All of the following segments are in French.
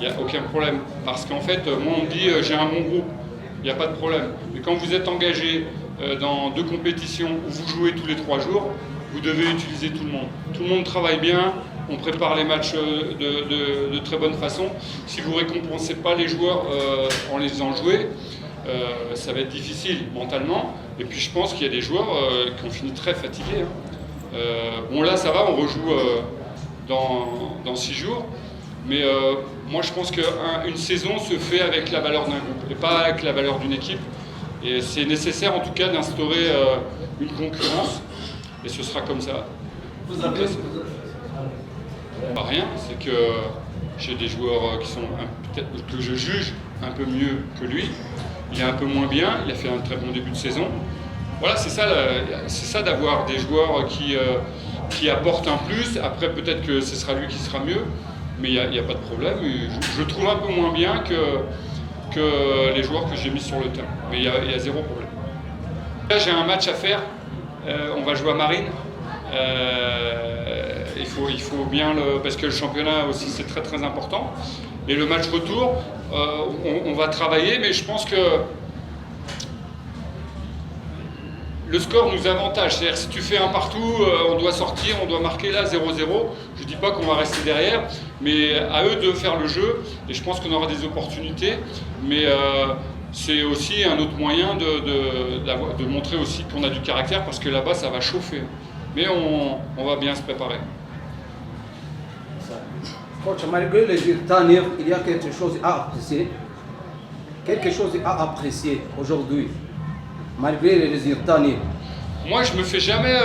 Il n'y a aucun problème. Parce qu'en fait, moi, on me dit j'ai un bon groupe. Il n'y a pas de problème. Mais quand vous êtes engagé dans 2 compétitions où vous jouez tous les 3 jours, vous devez utiliser tout le monde. Tout le monde travaille bien, on prépare les matchs de très bonne façon. Si vous ne récompensez pas les joueurs en les faisant jouer, ça va être difficile mentalement. Et puis je pense qu'il y a des joueurs qui ont fini très fatigués. Hein. Bon là ça va, on rejoue dans 6 jours. Mais moi je pense qu'une saison se fait avec la valeur d'un groupe et pas avec la valeur d'une équipe. Et c'est nécessaire en tout cas d'instaurer une concurrence. Et ce sera comme ça. Vous avez... Pas rien, c'est que j'ai des joueurs qui sont peut-être que je juge un peu mieux que lui. Il est un peu moins bien, il a fait un très bon début de saison. Voilà, c'est ça d'avoir des joueurs qui apportent un plus. Après, peut-être que ce sera lui qui sera mieux, mais il n'y a pas de problème. Je le trouve un peu moins bien que les joueurs que j'ai mis sur le terrain. Mais il y a zéro problème. Là, j'ai un match à faire. On va jouer à Marine. Il faut bien parce que le championnat aussi c'est très très important. Et le match retour, on va travailler, mais je pense que le score nous avantage. C'est-à-dire si tu fais un partout, on doit sortir, on doit marquer là 0-0. Je ne dis pas qu'on va rester derrière, mais à eux de faire le jeu. Et je pense qu'on aura des opportunités. Mais c'est aussi un autre moyen de montrer aussi qu'on a du caractère, parce que là-bas ça va chauffer. Mais on va bien se préparer. Coach, malgré les résultats, il y a quelque chose à apprécier. Quelque chose à apprécier aujourd'hui, malgré les résultats. Moi, je ne me fais jamais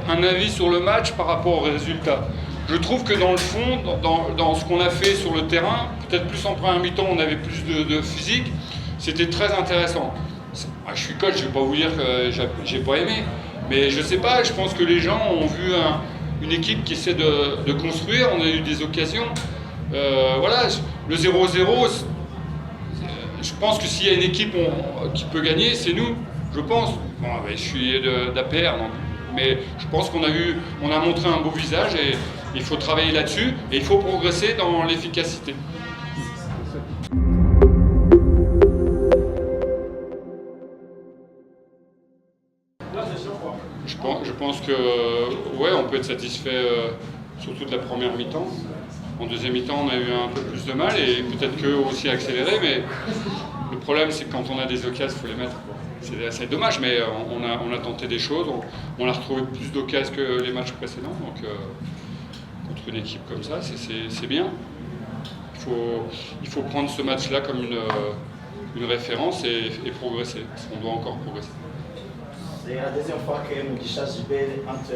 un avis sur le match par rapport aux résultats. Je trouve que dans le fond, dans ce qu'on a fait sur le terrain, peut-être plus en première mi-temps, on avait plus de physique. C'était très intéressant. Je suis coach, je ne vais pas vous dire que j'ai pas aimé. Mais je ne sais pas, je pense que les gens ont vu une équipe qui essaie de construire, on a eu des occasions. Voilà, le 0-0, je pense que s'il y a une équipe qui peut gagner, c'est nous, je pense. Bon, je suis d'APR, mais je pense qu'on a montré un beau visage et il faut travailler là-dessus et il faut progresser dans l'efficacité. Je pense que ouais, on peut être satisfait surtout de la première mi-temps. En deuxième mi-temps, on a eu un peu plus de mal et peut-être qu'eux aussi accéléré, mais le problème c'est que quand on a des occasions, il faut les mettre. C'est dommage, mais on a tenté des choses, on a retrouvé plus d'occasions que les matchs précédents, donc contre une équipe comme ça, c'est bien. Il faut prendre ce match-là comme une référence et progresser, parce qu'on doit encore progresser. C'est la deuxième fois que Mugisha Gibel entre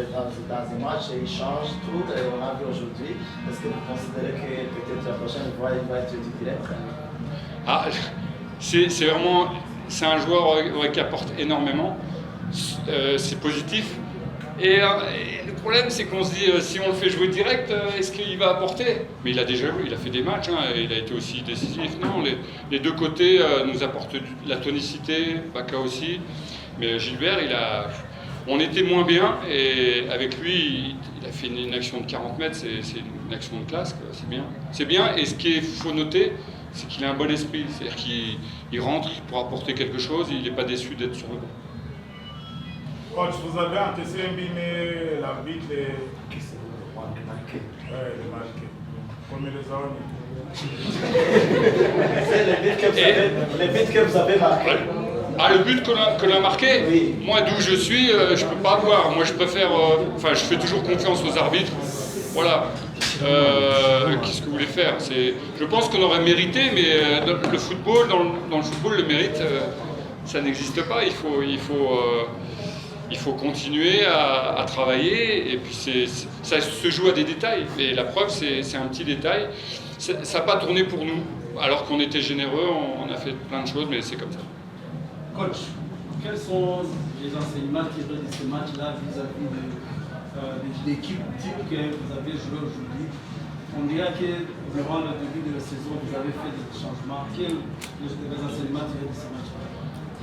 dans un match et il change tout. On a vu aujourd'hui. Est-ce que vous considérez que peut-être la prochaine fois il va être titulaire? Ah, c'est un joueur qui apporte énormément. C'est positif. Et le problème, c'est qu'on se dit, si on le fait jouer direct, est-ce qu'il va apporter? Mais il a déjà joué, il a fait des matchs, hein, et il a été aussi décisif. Non, les deux côtés nous apportent la tonicité, Baka aussi. Mais Gilbert, on était moins bien, et avec lui, il a fait une action de 40 mètres, c'est une action de classe, c'est bien. C'est bien, et ce qu'il faut noter, c'est qu'il a un bon esprit, c'est-à-dire qu'il rentre pour apporter quelque chose, et il n'est pas déçu d'être sur le banc. Coach, vous avez encaissé un but, mais l'arbitre est marqué. Le marqué. Combien de zones? C'est le but que vous avez marqué. Ah, le but que l'on a marqué? Oui. Moi, d'où je suis, je ne peux pas voir. Moi, je préfère... je fais toujours confiance aux arbitres. Voilà. Qu'est-ce que vous voulez faire? Je pense qu'on aurait mérité, mais le football, dans le football, le mérite, ça n'existe pas. Il faut continuer à travailler. Et puis, ça se joue à des détails. Et la preuve, c'est un petit détail. Ça n'a pas tourné pour nous. Alors qu'on était généreux, on a fait plein de choses, mais c'est comme ça. Coach, quels sont les enseignements tirés de ce match-là vis-à-vis de l'équipe type que vous avez joué aujourd'hui? On dirait que durant le début de la saison, vous avez fait des changements. Quels sont les enseignements tirés de ce match-là?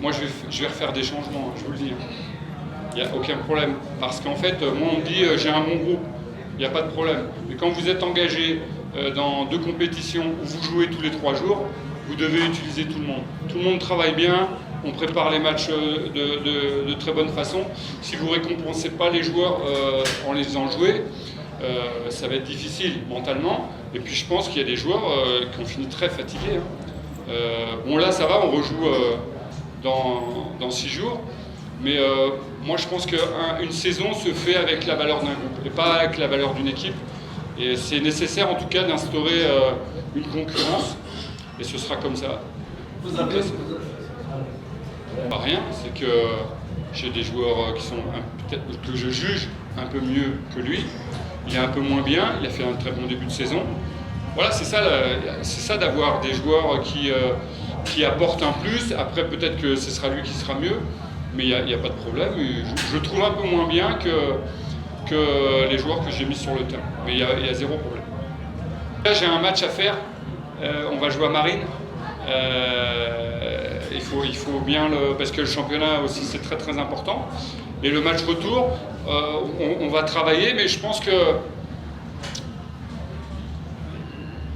Moi, je vais refaire des changements, je vous le dis. Il n'y a aucun problème. Parce qu'en fait, moi, on me dit j'ai un bon groupe. Il n'y a pas de problème. Mais quand vous êtes engagé dans 2 compétitions où vous jouez tous les 3 jours, vous devez utiliser tout le monde. Tout le monde travaille bien, on prépare les matchs de très bonne façon. Si vous ne récompensez pas les joueurs en les faisant jouer, ça va être difficile mentalement. Et puis je pense qu'il y a des joueurs qui ont fini très fatigués. Bon là ça va, on rejoue dans 6 jours. Mais moi je pense qu'une saison se fait avec la valeur d'un groupe et pas avec la valeur d'une équipe. Et c'est nécessaire en tout cas d'instaurer une concurrence. Et ce sera comme ça. Vous avez... Pas rien, c'est que j'ai des joueurs qui sont peut-être que je juge un peu mieux que lui. Il est un peu moins bien, il a fait un très bon début de saison. Voilà, c'est ça d'avoir des joueurs qui apportent un plus. Après, peut-être que ce sera lui qui sera mieux, mais il n'y a pas de problème. Je trouve un peu moins bien que les joueurs que j'ai mis sur le terrain. Mais il y a zéro problème. Là, j'ai un match à faire. On va jouer à Marine. Il faut bien parce que le championnat aussi c'est très très important. Et le match retour, on va travailler, mais je pense que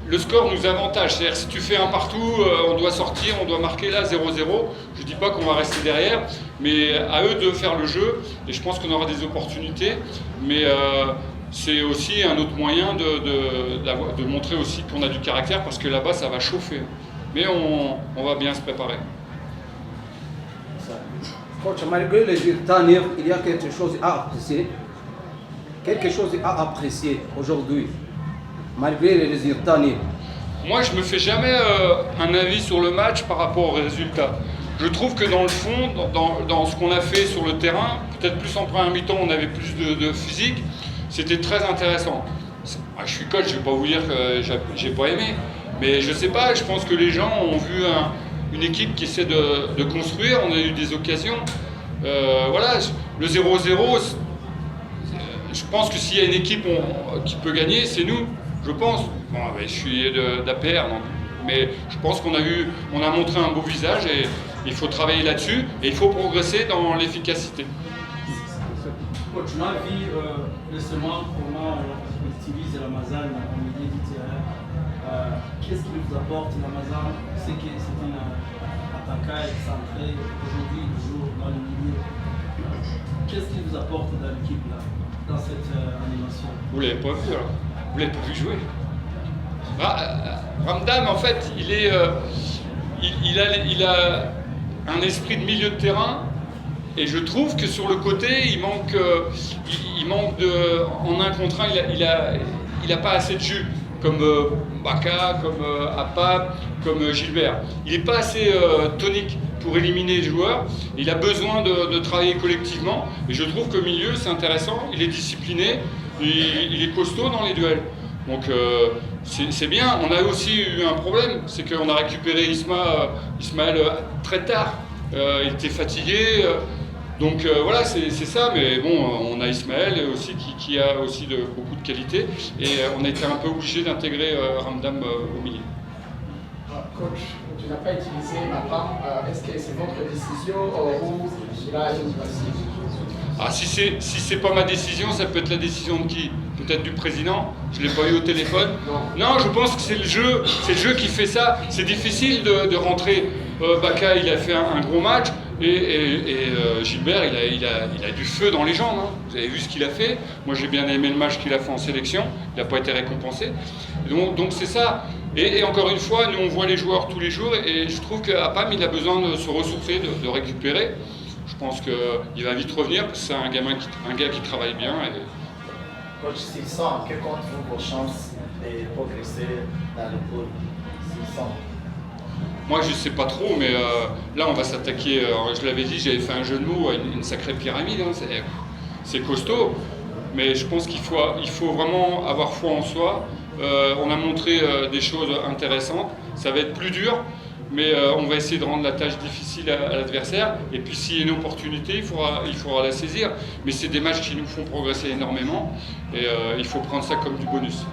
le score nous avantage. C'est-à-dire si tu fais un partout, on doit sortir, on doit marquer là 0-0. Je ne dis pas qu'on va rester derrière, mais à eux de faire le jeu. Et je pense qu'on aura des opportunités. Mais c'est aussi un autre moyen de montrer aussi qu'on a du caractère, parce que là-bas ça va chauffer. Mais on va bien se préparer. Coach, malgré les résultats, il y a quelque chose à apprécier. Quelque chose à apprécier aujourd'hui, malgré les résultats. Moi, je ne me fais jamais un avis sur le match par rapport aux résultats. Je trouve que dans le fond, dans ce qu'on a fait sur le terrain, peut-être plus en première mi-temps, on avait plus de physique. C'était très intéressant. Je suis coach, je ne vais pas vous dire que j'ai pas aimé. Mais je ne sais pas, je pense que les gens ont vu une équipe qui essaie de construire, on a eu des occasions. Voilà, le 0-0, je pense que s'il y a une équipe qui peut gagner, c'est nous, je pense. Bon, je suis d'APR, mais je pense qu'on a montré un beau visage et il faut travailler là-dessus et il faut progresser dans l'efficacité. Coach, on a vu récemment comment on utilise la Ramazan au milieu du terrain. Qu'est-ce qui vous apporte la Ramazan? C'est que c'est un attaquant excentré, aujourd'hui il joue dans le milieu. Qu'est-ce qui vous apporte dans l'équipe là, dans cette animation? Vous l'avez pas vu alors? Vous l'avez pas vu jouer? Ramdam en fait il a un esprit de milieu de terrain. Et je trouve que sur le côté, il manque en 1 contre 1, il a pas assez de jus, comme Baka, comme Apap, comme Gilbert. Il n'est pas assez tonique pour éliminer les joueurs. Il a besoin de travailler collectivement. Et je trouve qu'au milieu, c'est intéressant. Il est discipliné, il est costaud dans les duels. Donc c'est bien. On a aussi eu un problème, c'est qu'on a récupéré Ismaël très tard. Il était fatigué. Donc voilà, c'est ça, mais bon, on a Ismaël aussi qui a aussi beaucoup de qualité et on a été un peu obligé d'intégrer Ramdam au milieu. Coach, tu n'as pas utilisé Mapam, est-ce que c'est votre décision ou cela est une classique? Si c'est pas ma décision, ça peut être la décision de qui? Peut-être du président, je ne l'ai pas eu au téléphone. Non, je pense que c'est le jeu qui fait ça. C'est difficile de rentrer. Baka, il a fait un gros match. Et Gilbert, il a du feu dans les jambes. Hein. Vous avez vu ce qu'il a fait. Moi, j'ai bien aimé le match qu'il a fait en sélection. Il n'a pas été récompensé. Donc c'est ça. Et encore une fois, nous, on voit les joueurs tous les jours. Et je trouve qu'à PAM, il a besoin de se ressourcer, de récupérer. Je pense qu'il va vite revenir parce que c'est un gars qui travaille bien. Coach, s'il sent, que compte-vous vos chances de progresser dans le pool? S'il sent. Moi, je ne sais pas trop, mais là, on va s'attaquer. Je l'avais dit, j'avais fait un jeu de mots à une sacrée pyramide. Hein, c'est costaud, mais je pense qu'il faut vraiment avoir foi en soi. On a montré des choses intéressantes. Ça va être plus dur, mais on va essayer de rendre la tâche difficile à l'adversaire. Et puis, s'il y a une opportunité, il faudra la saisir. Mais c'est des matchs qui nous font progresser énormément, et il faut prendre ça comme du bonus.